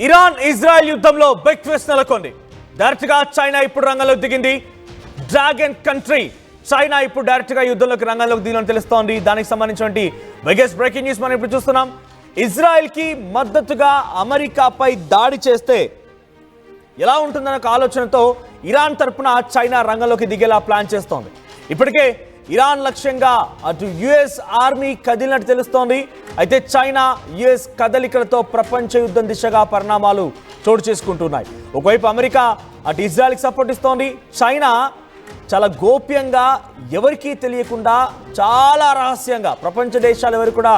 Iran Israel యుద్ధంలో big twist నెలకొంది. Direct గా చైనా ఇప్పుడు రంగంలోకి దిగింది. డ్రాగన్ కంట్రీ చైనా ఇప్పుడు డైరెక్ట్ గా రంగంలోకి దిగినట్టు తెలుస్తోంది. దానికి సంబంధించిన బిగ్గెస్ట్ బ్రేకింగ్ న్యూస్ మనం ఇప్పుడు చూస్తున్నాం. ఇజ్రాయెల్ కి మద్దతుగా అమెరికాపై దాడి చేస్తే ఎలా ఉంటుందన్న ఆలోచనతో ఇరాన్ తరపున చైనా రంగంలోకి దిగేలా ప్లాన్ చేస్తోంది. ఇప్పటికే ఇరాన్ లక్ష్యంగా అటు యుఎస్ ఆర్మీ కదిలినట్టు తెలుస్తోంది. అయితే చైనా యుఎస్ కదలికలతో ప్రపంచ యుద్ధం దిశగా పరిణామాలు చోటు చేసుకుంటున్నాయి. ఒకవైపు అమెరికా అటు ఇజ్రాయెల్కి సపోర్ట్ ఇస్తోంది. చైనా చాలా గోప్యంగా ఎవరికీ తెలియకుండా చాలా రహస్యంగా ప్రపంచ దేశాలు ఎవరు కూడా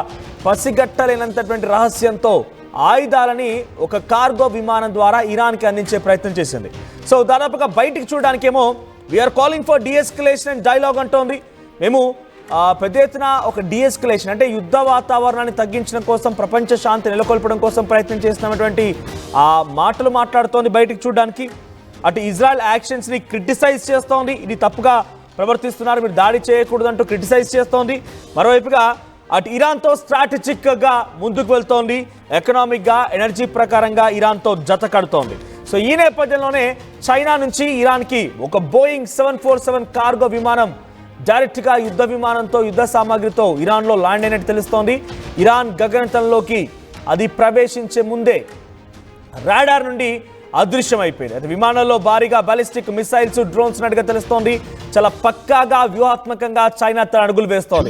పసిగట్టలేనంతటువంటి రహస్యంతో ఆయుధాలని ఒక కార్గో విమానం ద్వారా ఇరాన్కి అందించే ప్రయత్నం చేసింది. సో దాదాపుగా బయటికి చూడడానికేమో we are calling for deescalation and dialogue అంటోంది. మేము పెద్ద ఎత్తున ఒక డిఎస్కలేషన్ అంటే యుద్ధ వాతావరణాన్ని తగ్గించడం కోసం, ప్రపంచ శాంతి నెలకొల్పడం కోసం ప్రయత్నం చేస్తున్నటువంటి ఆ మాటలు మాట్లాడుతోంది బయటికి చూడడానికి. అటు ఇజ్రాయెల్ యాక్షన్స్ని క్రిటిసైజ్ చేస్తోంది. ఇది తప్పుగా ప్రవర్తిస్తున్నారు, మీరు దాడి చేయకూడదంటూ క్రిటిసైజ్ చేస్తోంది. మరోవైపుగా అటు ఇరాన్తో స్ట్రాటజిక్గా ముందుకు వెళ్తోంది. ఎకనామిక్గా, ఎనర్జీ ప్రకారంగా ఇరాన్తో జత కడుతోంది. సో ఈ నేపథ్యంలోనే చైనా నుంచి ఇరాన్కి ఒక బోయింగ్ 747 కార్గో విమానం డైరెక్ట్గా యుద్ధ విమానంతో, యుద్ధ సామాగ్రితో ఇరాన్లో ల్యాండ్ అయినట్టు తెలుస్తోంది. ఇరాన్ గగనతలంలోకి అది ప్రవేశించే ముందే రాడార్ నుండి అదృశ్యమైపోయింది. అది విమానంలో భారీగా బాలిస్టిక్ మిసైల్స్, డ్రోన్స్ ఉన్నట్టుగా తెలుస్తోంది. చాలా పక్కాగా వ్యూహాత్మకంగా చైనా తన అడుగులు వేస్తోంది.